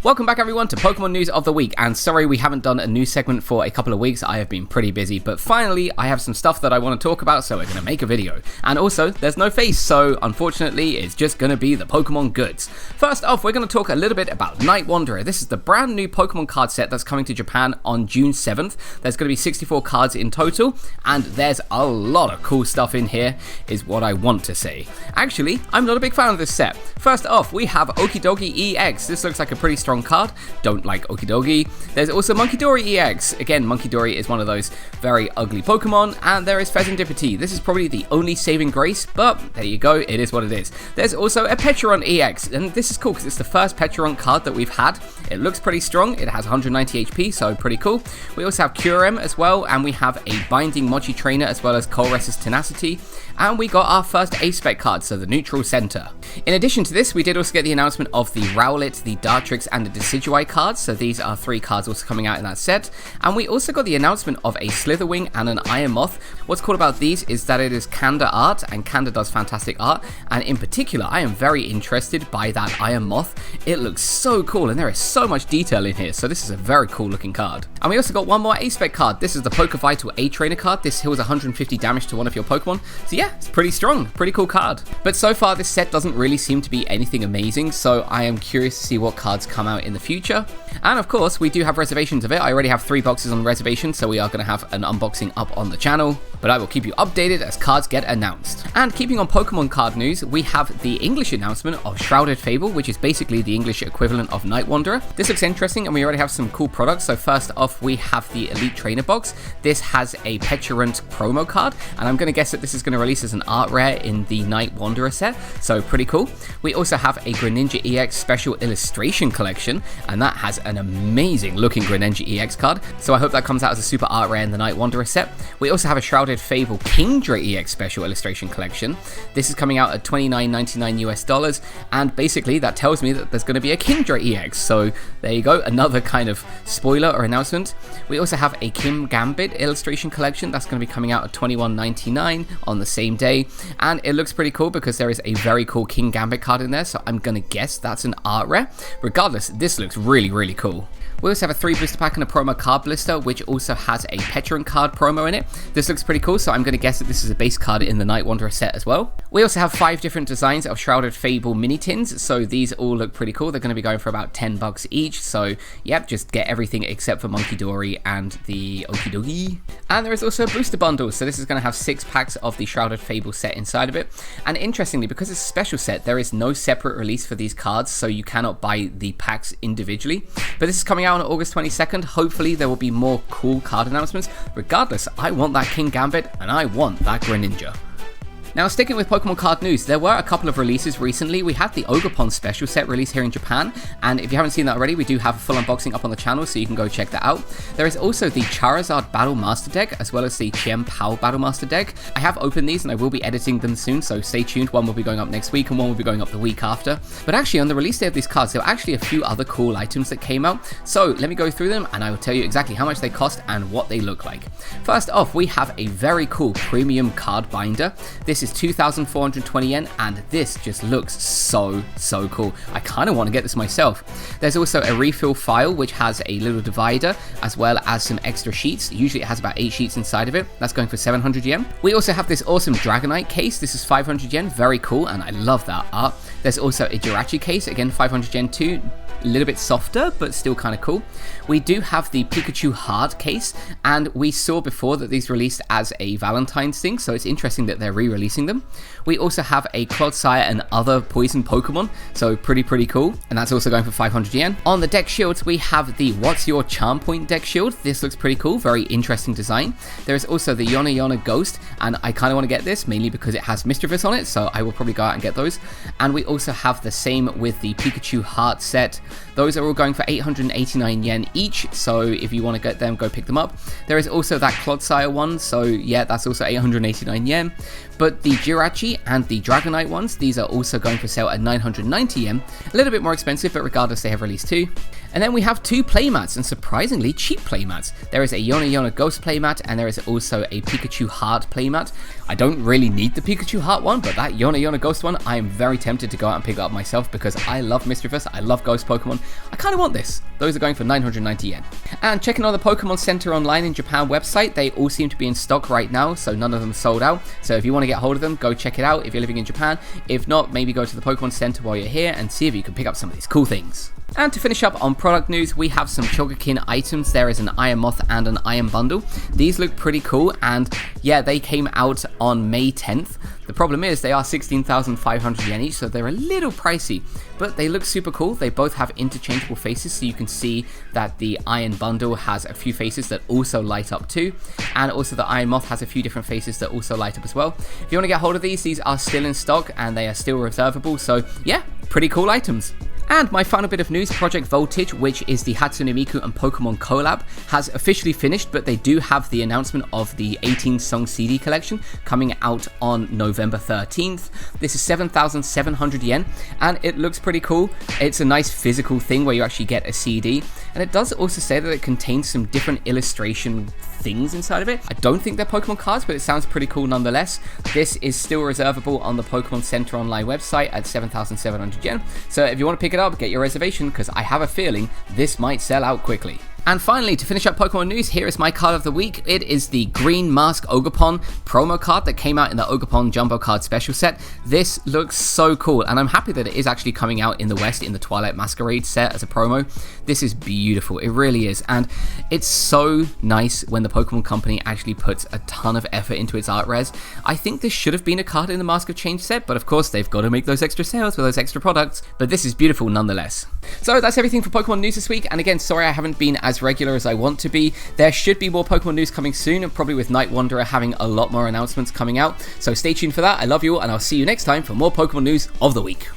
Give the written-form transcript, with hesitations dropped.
Welcome back everyone to Pokemon News of the Week, and sorry we haven't done a news segment for a couple of weeks. I have been pretty busy, but finally I have some stuff that I want to talk about, so we're going to make a video. And also, there's no face, so unfortunately it's just going to be the Pokemon goods. First off, we're going to talk a little bit about Night Wanderer. This is the brand new Pokemon card set that's coming to Japan on June 7th. There's going to be 64 cards in total, and there's a lot of cool stuff in here, is what I want to say. Actually, I'm not a big fan of this set. First off, we have Okidogie EX. This looks like a pretty strong card. Don't like Okidogie. There's also Monkidori EX. Again, Monkidori is one of those very ugly Pokemon, and there is Fezendipiti. This is probably the only saving grace, but there you go, it is what it is. There's also a Petron EX, and this is cool because it's the first Petron card that we've had. It looks pretty strong. It has 190 HP, so pretty cool. We also have Curem as well, and we have a Binding Mochi Trainer as well as Colress's Tenacity, and we got our first A-Spec card, so the Neutral Center. In addition to this, we did also get the announcement of the Rowlet, the Dartrix, and the Decidueye cards, so these are 3 cards also coming out in that set. And we also got the announcement of a Slitherwing and an Iron Moth. What's cool about these is that it is Kanda art, and Kanda does fantastic art, and in particular I am very interested by that Iron Moth. It looks so cool, and there is so much detail in here, so this is a very cool looking card. And we also got one more A-Spec card. This is the Pokevital A-Trainer card. This heals 150 damage to one of your Pokemon, so yeah, it's pretty strong, pretty cool card. But so far this set doesn't really seem to be anything amazing, so I am curious to see what cards come out in the future. And of course, we do have reservations of it. I already have 3 boxes on reservation, so we are going to have an unboxing up on the channel, but I will keep you updated as cards get announced. And keeping on Pokemon card news, we have the English announcement of Shrouded Fable, which is basically the English equivalent of Night Wanderer. This looks interesting, and we already have some cool products. So first off, we have the Elite Trainer box. This has a Petulant promo card, and I'm going to guess that this is going to release as an art rare in the Night Wanderer set, so pretty cool. We also have a Greninja EX Special Illustration Collection, and that has an amazing looking Greninja EX card, so I hope that comes out as a super art rare in the Night Wanderer set. We also have a Shrouded Fable Kingdra EX Special Illustration Collection. This is coming out at $29.99 US, and basically that tells me that there's going to be a Kingdra EX, so there you go, another kind of spoiler or announcement. We also have a Kim Gambit Illustration Collection that's going to be coming out at $21.99 on the same day, and it looks pretty cool because there is a very cool King Gambit card in there, so I'm going to guess that's an art rare. Regardless, this looks really cool. We also have a 3 booster pack and a promo card blister, which also has a Petron card promo in it. This looks pretty cool, so I'm going to guess that this is a base card in the Night Wanderer set as well. We also have 5 different designs of Shrouded Fable mini tins, so these all look pretty cool. They're going to be going for about $10 each, so yep, just get everything except for Monkidori and the Okidogie. And there is also a booster bundle, so this is going to have 6 packs of the Shrouded Fable set inside of it. And interestingly, because it's a special set, there is no separate release for these cards, so you cannot buy the packs individually. But this is coming out on August 22nd. Hopefully there will be more cool card announcements. Regardless, I want that King Gambit and I want that Greninja. Now, sticking with Pokemon card news, there were a couple of releases recently. We had the Ogerpon special set released here in Japan, and if you haven't seen that already, we do have a full unboxing up on the channel, so you can go check that out. There is also the Charizard Battle Master deck, as well as the Chien Pao Battle Master deck. I have opened these, and I will be editing them soon, so stay tuned. One will be going up next week, and one will be going up the week after. But actually, on the release day of these cards, there were actually a few other cool items that came out, so let me go through them, and I will tell you exactly how much they cost and what they look like. First off, we have a very cool premium card binder. This is 2,420 yen, and this just looks so cool. I kind of want to get this myself. There's also a refill file which has a little divider as well as some extra sheets. Usually it has about 8 sheets inside of it. That's going for 700 yen. We also have this awesome Dragonite case. This is 500 yen, very cool, and I love that art. There's also a Jirachi case, again 500 yen too. A little bit softer, but still kind of cool. We do have the Pikachu hard case, and we saw before that these released as a Valentine's thing, so it's interesting that they're re-releasing them. We also have a Clodsire and other poison Pokemon, so pretty cool, and that's also going for 500 yen. On the deck shields, we have the What's Your Charm Point deck shield. This looks pretty cool, very interesting design. There is also the Yona Ghost, and I kind of want to get this, mainly because it has Mischievous on it, so I will probably go out and get those. And we also have the same with the Pikachu Heart set. Those are all going for 889 yen each, so if you want to get them, go pick them up. There is also that Clodsire one, so yeah, that's also 889 yen. But the Jirachi and the Dragonite ones, these are also going for sale at 990 yen. A little bit more expensive, but regardless, they have released 2. And then we have 2 playmats, and surprisingly cheap playmats. There is a Yona Ghost playmat, and there is also a Pikachu Heart playmat. I don't really need the Pikachu Heart one, but that Yona Ghost one, I am very tempted to go out and pick up myself because I love Mischievous, I love Ghost Pokemon. Pokemon, I kind of want this. Those are going for 990 yen. And checking on the Pokemon Center Online in Japan website, they all seem to be in stock right now, so none of them sold out. So if you want to get hold of them, go check it out if you're living in Japan. If not, maybe go to the Pokemon Center while you're here and see if you can pick up some of these cool things. And to finish up on product news, we have some Chogokin items. There is an Iron Moth and an Iron Bundle. These look pretty cool, and yeah, they came out on May 10th. The problem is they are 16,500 yen each, so they're a little pricey, but they look super cool. They both have interchangeable faces, so you can see that the Iron Bundle has a few faces that also light up too, and also the Iron Moth has a few different faces that also light up as well. If you want to get hold of these are still in stock and they are still reservable, so yeah, pretty cool items. And my final bit of news, Project Voltage, which is the Hatsune Miku and Pokemon collab, has officially finished, but they do have the announcement of the 18-song CD collection coming out on November 13th. This is 7,700 yen, and it looks pretty cool. It's a nice physical thing where you actually get a CD, and it does also say that it contains some different illustration things inside of it. I don't think they're Pokemon cards, but it sounds pretty cool nonetheless. This is still reservable on the Pokemon Center Online website at 7,700 yen, so if you want to pick it up, get your reservation, because I have a feeling this might sell out quickly. And finally, to finish up Pokemon news, here is my card of the week. It is the Green Mask Ogerpon promo card that came out in the Ogerpon Jumbo Card Special Set. This looks so cool, and I'm happy that it is actually coming out in the West in the Twilight Masquerade set as a promo. This is beautiful, it really is, and it's so nice when the Pokemon Company actually puts a ton of effort into its art res. I think this should have been a card in the Mask of Change set, but of course they've got to make those extra sales for those extra products, but this is beautiful nonetheless. So that's everything for Pokemon news this week, and again, sorry I haven't been as regular as I want to be. There should be more Pokemon news coming soon, and probably with Night Wanderer having a lot more announcements coming out, so stay tuned for that. I love you all, and I'll see you next time for more Pokemon news of the week.